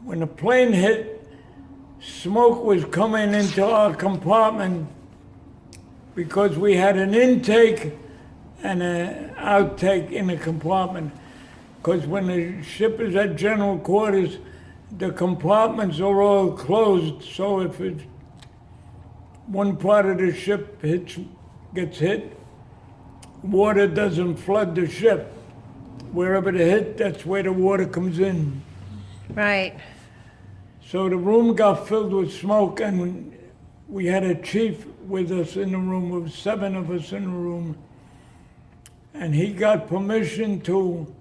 When the plane hit, smoke was coming into our compartment because we had an intake and an outtake in the compartment. Because when the ship is at general quarters, the compartments are all closed, so if one part of the ship gets hit, water doesn't flood the ship. Wherever it hit, that's where the water comes in. Right. So the room got filled with smoke, and we had a chief with us in the room. There were 7 of us in the room. And he got permission to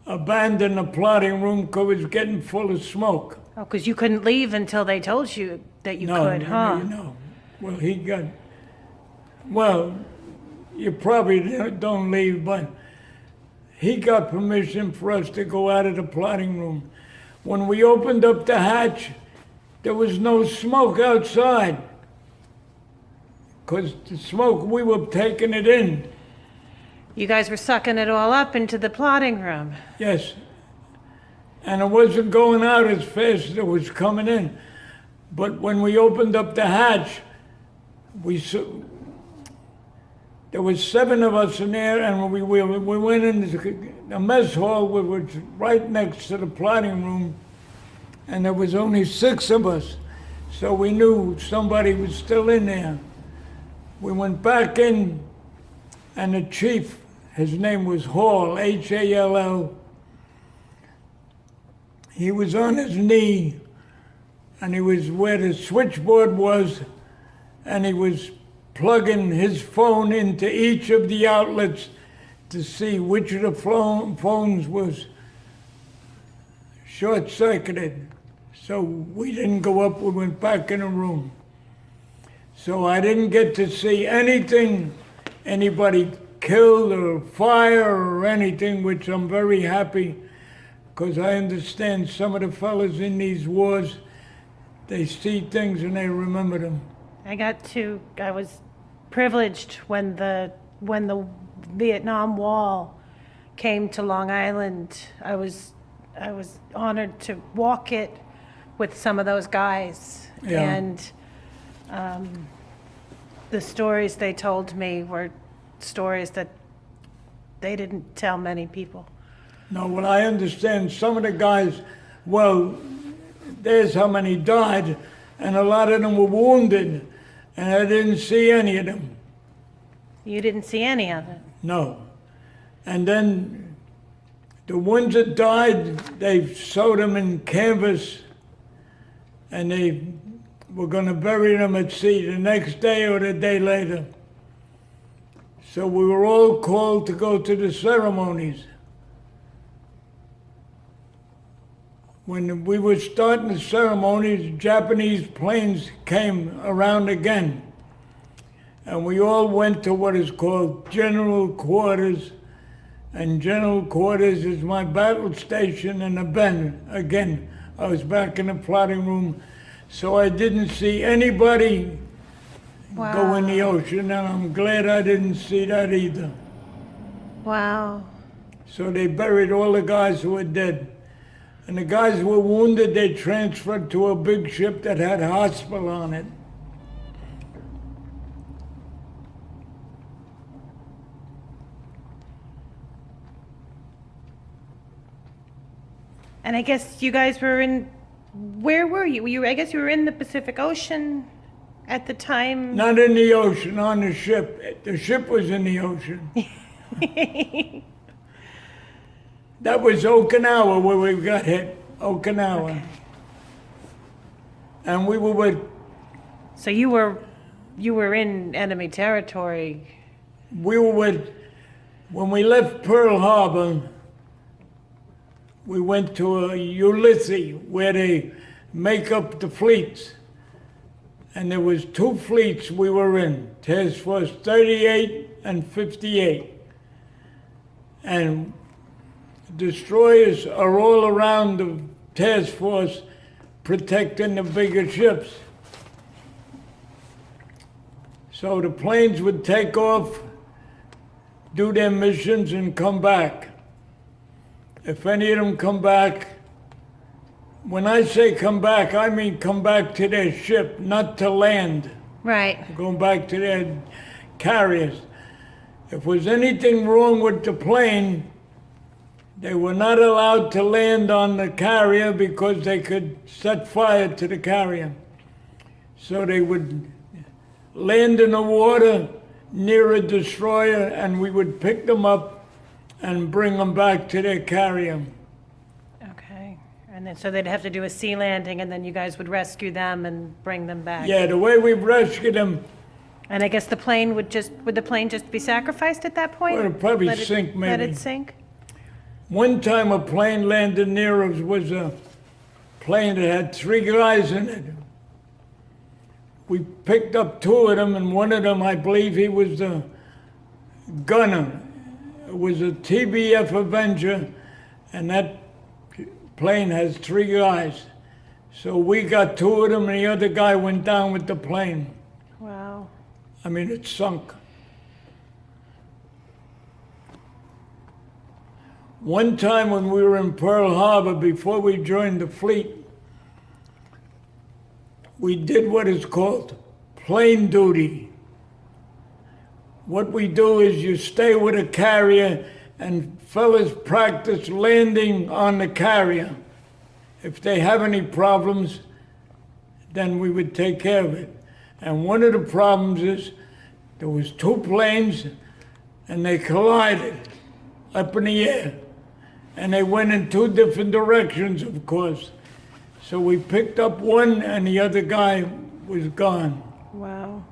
abandon the plotting room because it was getting full of smoke. Oh, because you couldn't leave until they told you that you could, huh? No. Well, you probably don't leave, but he got permission for us to go out of the plotting room. When we opened up the hatch, there was no smoke outside. Because the smoke, we were taking it in. You guys were sucking it all up into the plotting room. Yes. And it wasn't going out as fast as it was coming in. But when we opened up the hatch, there was 7 of us in there, and we went into the mess hall, which was right next to the plotting room, and there was only 6 of us. So we knew somebody was still in there. We went back in, and the chief, his name was Hall, Hall. He was on his knee, and he was where the switchboard was, and he was plugging his phone into each of the outlets to see which of the phones was short-circuited. So we didn't go up, we went back in the room. So I didn't get to see anything, anybody killed or fire or anything, which I'm very happy, because I understand some of the fellas in these wars, they see things and they remember them. I was privileged when the Vietnam Wall came to Long Island. I was honored to walk it with some of those guys. Yeah. And the stories they told me were stories that they didn't tell many people. No, well, I understand some of the guys, well, there's how many died, and a lot of them were wounded, and I didn't see any of them. You didn't see any of it? No. And then the ones that died, they sewed them in canvas, and they were going to bury them at sea the next day or the day later. So we were all called to go to the ceremonies. When we were starting the ceremonies, Japanese planes came around again. And we all went to what is called general quarters. And general quarters is my battle station in the bend. Again, I was back in the plotting room, so I didn't see anybody go in the ocean, and I'm glad I didn't see that either. Wow. So they buried all the guys who were dead. And the guys who were wounded, they transferred to a big ship that had a hospital on it. And I guess you guys were in, where were you? I guess you were in the Pacific Ocean at the time? Not in the ocean, on the ship. The ship was in the ocean. That was Okinawa where we got hit, Okinawa. Okay. And we were with... So you were in enemy territory. We were with... When we left Pearl Harbor, we went to Ulysses, where they make up the fleets. And there was 2 fleets we were in, Task Force 38 and 58. And destroyers are all around the task force protecting the bigger ships. So the planes would take off, do their missions, and come back. If any of them come back, When I say come back, I mean come back to their ship, not to land. Right. Going back to their carriers. If there was anything wrong with the plane, they were not allowed to land on the carrier because they could set fire to the carrier. So they would land in the water near a destroyer, and we would pick them up and bring them back to their carrier. Okay. And then, so they'd have to do a sea landing, and then you guys would rescue them and bring them back? Yeah, the way we rescued them, And I guess the plane would the plane just be sacrificed at that point? well, it'd probably Let it- sink Let maybe. it sink? One time a plane landed near us, was a plane that had 3 guys in it. We picked up 2 of them, and one of them, I believe he was the gunner. It was a TBF Avenger, and that plane has 3 guys. So we got 2 of them, and the other guy went down with the plane. Wow. I mean, it sunk. One time when we were in Pearl Harbor, before we joined the fleet, we did what is called plane duty. What we do is you stay with a carrier and fellas practice landing on the carrier. If they have any problems, then we would take care of it. And one of the problems is there was 2 planes and they collided up in the air. And they went in 2 different directions, of course. So we picked up one and the other guy was gone. Wow.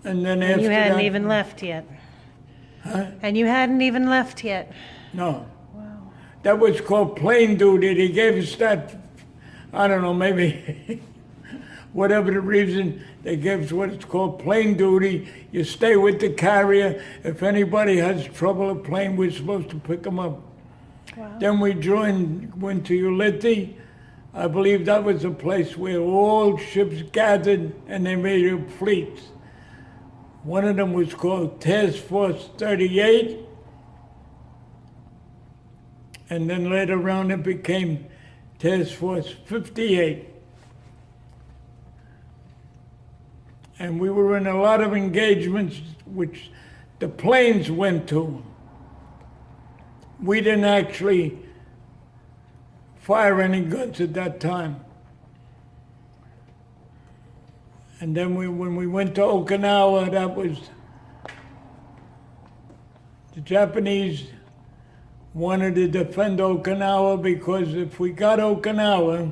And then And after you hadn't that, even left yet. Huh? And you hadn't even left yet. No. Wow. That was called plane duty. They gave us that, I don't know, maybe whatever the reason, they gave us what it's called plane duty. You stay with the carrier. If anybody has trouble with plane, we're supposed to pick them up. Wow. Then we went to Ulithi. I believe that was a place where all ships gathered and they made up fleets. One of them was called Task Force 38. And then later on it became Task Force 58. And we were in a lot of engagements which the planes went to. We didn't actually fire any guns at that time. And then when we went to Okinawa, that was the Japanese wanted to defend Okinawa because if we got Okinawa,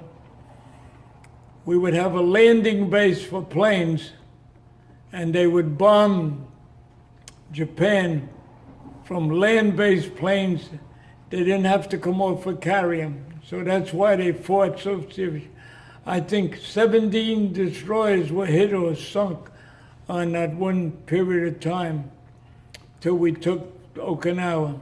we would have a landing base for planes and they would bomb Japan from land-based planes. They didn't have to come off a carrier. So that's why they fought so serious. I think 17 destroyers were hit or sunk on that one period of time till we took Okinawa.